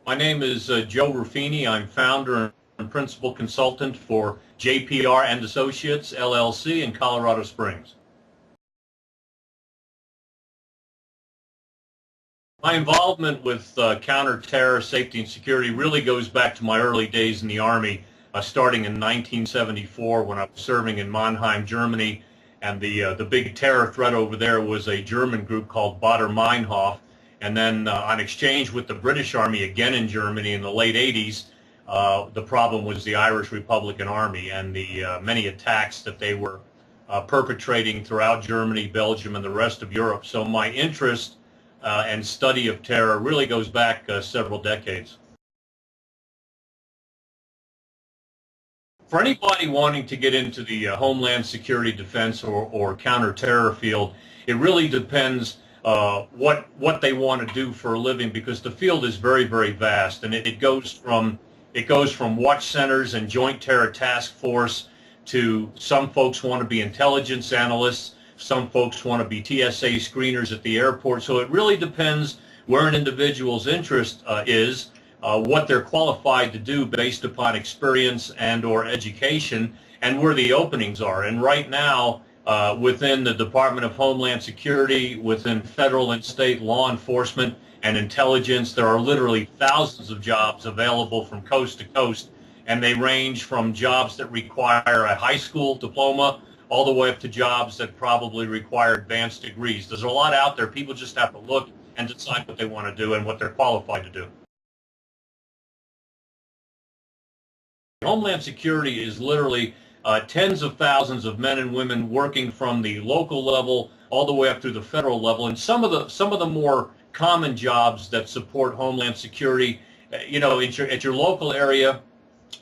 My name is Joe Ruffini. I'm founder and principal consultant for JPR and Associates, LLC in Colorado Springs. My involvement with counter-terror, safety, and security really goes back to my early days in the Army, starting in 1974 when I was serving in Mannheim, Germany, and the big terror threat over there was a German group called Baader-Meinhof. And then on exchange with the British Army again in Germany in the late 80s, the problem was the Irish Republican Army and the many attacks that they were perpetrating throughout Germany, Belgium, and the rest of Europe. So my interest and study of terror really goes back several decades. For anybody wanting to get into the Homeland Security Defense or counter-terror field, it really depends what they want to do for a living, because the field is very, very vast, and it goes from watch centers and Joint Terror Task Force to some folks want to be intelligence analysts, some folks want to be TSA screeners at the airport. So it really depends where an individual's interest is, what they're qualified to do based upon experience and or education, and where the openings are. And right now, within the Department of Homeland Security, within federal and state law enforcement and intelligence, there are literally thousands of jobs available from coast to coast, and they range from jobs that require a high school diploma all the way up to jobs that probably require advanced degrees. There's a lot out there. People just have to look and decide what they want to do and what they're qualified to do. Homeland Security is literally tens of thousands of men and women working from the local level all the way up through the federal level. And some of the more common jobs that support Homeland Security, at your local area,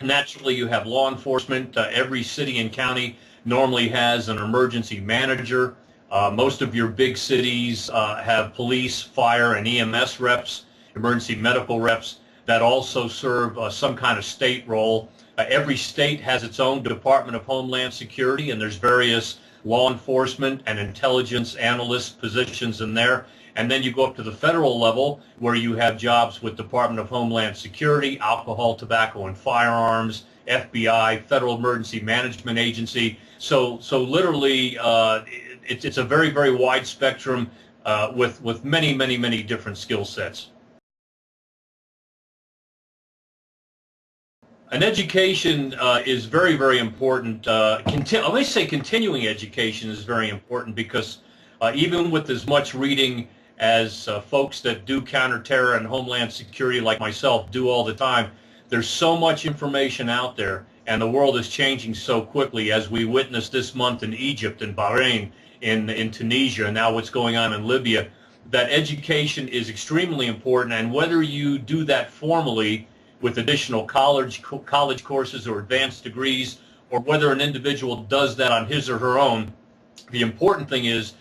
naturally you have law enforcement. Every city and county normally has an emergency manager. Most of your big cities have police, fire, and EMS reps, emergency medical reps, that also serve some kind of state role. Every state has its own Department of Homeland Security, and there's various law enforcement and intelligence analyst positions in there. And then you go up to the federal level, where you have jobs with Department of Homeland Security, Alcohol, Tobacco, and Firearms, FBI, Federal Emergency Management Agency. So literally, it's a very, very wide spectrum with many, many, many different skill sets. And education is very, very important. Let me say continuing education is very important, because even with as much reading as folks that do counterterror and Homeland Security like myself do all the time, there's so much information out there, and the world is changing so quickly, as we witnessed this month in Egypt and Bahrain, in Tunisia, and now what's going on in Libya, that education is extremely important. And whether you do that formally with additional college courses or advanced degrees, or whether an individual does that on his or her own, the important thing is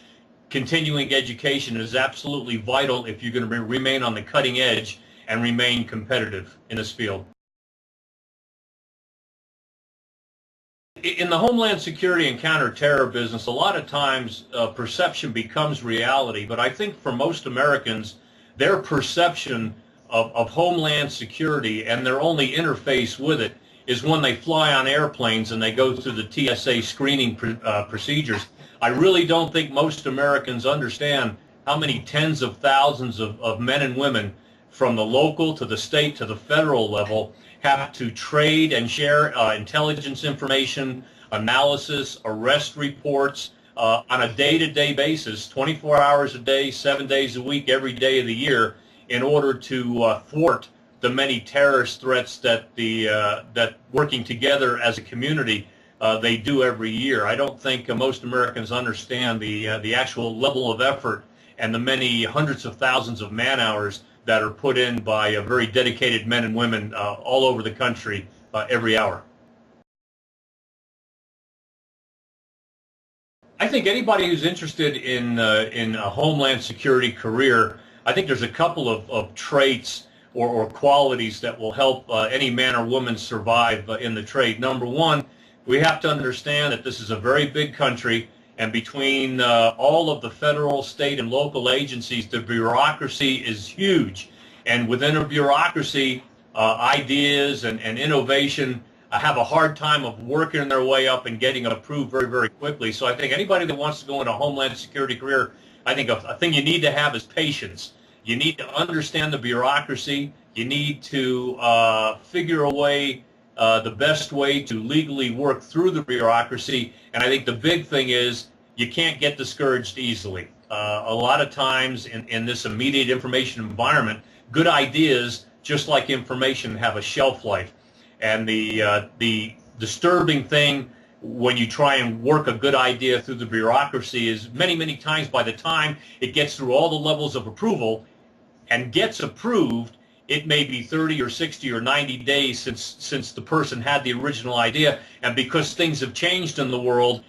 continuing education is absolutely vital if you're going to remain on the cutting edge and remain competitive in this field. In the Homeland Security and counterterror business, a lot of times perception becomes reality, but I think for most Americans, their perception of Homeland Security and their only interface with it is when they fly on airplanes and they go through the TSA screening procedures. I really don't think most Americans understand how many tens of thousands of men and women from the local to the state to the federal level have to trade and share intelligence information, analysis, arrest reports on a day-to-day basis, 24 hours a day, 7 days a week, every day of the year, in order to thwart the many terrorist threats that that working together as a community they do every year. I don't think most Americans understand the actual level of effort and the many hundreds of thousands of man-hours that are put in by very dedicated men and women all over the country every hour. I think anybody who's interested in a Homeland Security career, I think there's a couple of traits or qualities that will help any man or woman survive in the trade. Number one, we have to understand that this is a very big country, and between all of the federal, state, and local agencies, the bureaucracy is huge. And within a bureaucracy, ideas and innovation have a hard time of working their way up and getting approved very, very quickly. So I think anybody that wants to go into a Homeland Security career, I think a thing you need to have is patience. You need to understand the bureaucracy. You need to figure a way, the best way to legally work through the bureaucracy. And I think the big thing is you can't get discouraged easily. A lot of times in this immediate information environment, good ideas, just like information, have a shelf life. And the disturbing thing when you try and work a good idea through the bureaucracy is many, many times by the time it gets through all the levels of approval and gets approved, it may be 30 or 60 or 90 days since the person had the original idea, and because things have changed in the world,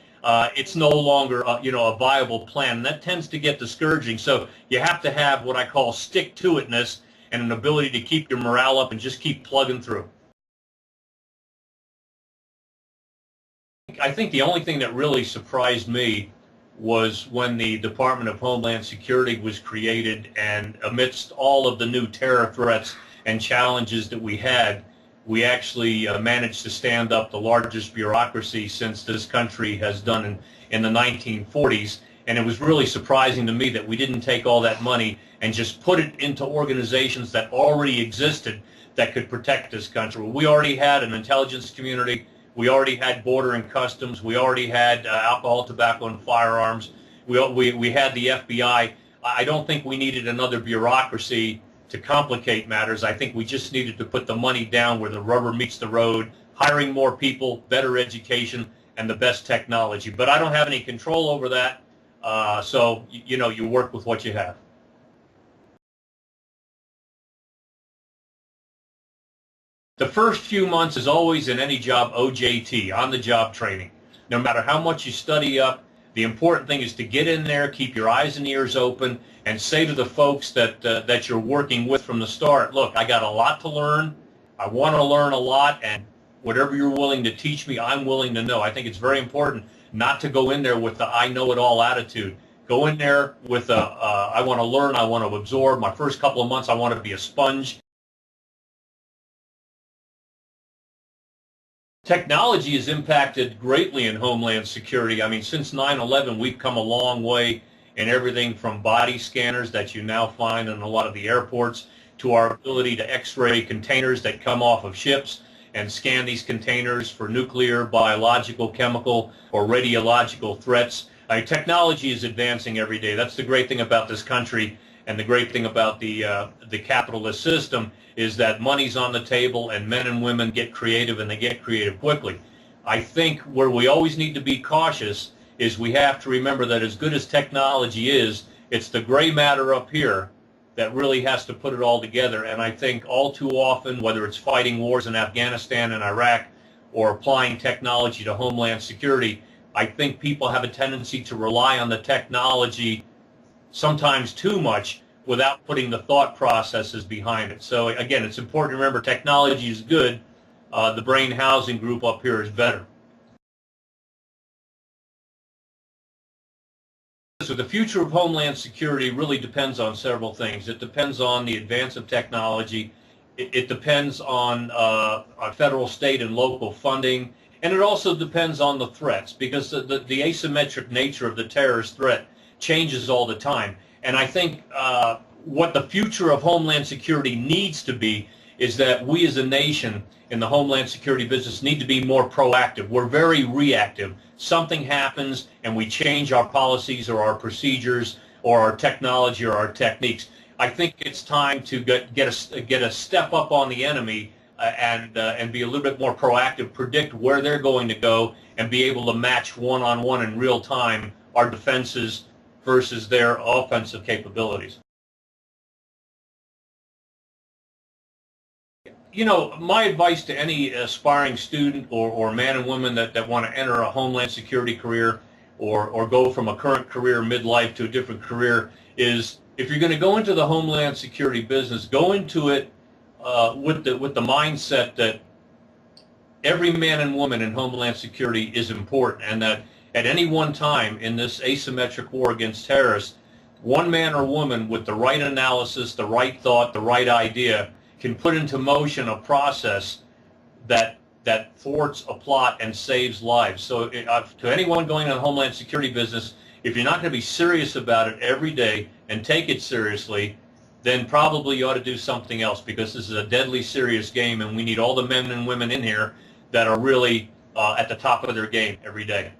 it's no longer a viable plan. And that tends to get discouraging. So you have to have what I call stick-to-itness and an ability to keep your morale up and just keep plugging through. I think the only thing that really surprised me was when the Department of Homeland Security was created, and amidst all of the new terror threats and challenges that we had, we actually managed to stand up the largest bureaucracy since this country has done in the 1940s. And it was really surprising to me that we didn't take all that money and just put it into organizations that already existed that could protect this country. We already had an intelligence community. We already had border and customs. We already had alcohol, tobacco, and firearms. We had the FBI. I don't think we needed another bureaucracy to complicate matters. I think we just needed to put the money down where the rubber meets the road, hiring more people, better education, and the best technology. But I don't have any control over that, so you work with what you have. The first few months is always in any job OJT, on-the-job training. No matter how much you study up, the important thing is to get in there, keep your eyes and ears open, and say to the folks that you're working with from the start, look, I got a lot to learn. I want to learn a lot, and whatever you're willing to teach me, I'm willing to know. I think it's very important not to go in there with the I know it all attitude. Go in there with I want to learn, I want to absorb. My first couple of months, I want to be a sponge. Technology has impacted greatly in Homeland Security. I mean, since 9/11, we've come a long way in everything from body scanners that you now find in a lot of the airports to our ability to X-ray containers that come off of ships and scan these containers for nuclear, biological, chemical, or radiological threats. Technology is advancing every day. That's the great thing about this country, and the great thing about the capitalist system is that money's on the table and men and women get creative, and they get creative quickly. I think where we always need to be cautious is we have to remember that as good as technology is, it's the gray matter up here that really has to put it all together. And I think all too often, whether it's fighting wars in Afghanistan and Iraq or applying technology to Homeland Security, I think people have a tendency to rely on the technology sometimes too much without putting the thought processes behind it. So again, it's important to remember technology is good. The brain housing group up here is better. So the future of Homeland Security really depends on several things. It depends on the advance of technology. It depends on federal, state, and local funding. And it also depends on the threats, because the asymmetric nature of the terrorist threat changes all the time. And I think what the future of Homeland Security needs to be is that we as a nation in the Homeland Security business need to be more proactive. We're very reactive. Something happens and we change our policies or our procedures or our technology or our techniques. I think it's time to get a step up on the enemy and be a little bit more proactive, predict where they're going to go, and be able to match one-on-one in real time our defenses versus their offensive capabilities. My advice to any aspiring student or man and woman that want to enter a Homeland Security career or go from a current career midlife to a different career is, if you're going to go into the Homeland Security business, go into it with the mindset that every man and woman in Homeland Security is important, and that at any one time in this asymmetric war against terrorists, one man or woman with the right analysis, the right thought, the right idea can put into motion a process that thwarts a plot and saves lives. So to anyone going in the Homeland Security business, if you're not going to be serious about it every day and take it seriously, then probably you ought to do something else, because this is a deadly serious game, and we need all the men and women in here that are really at the top of their game every day.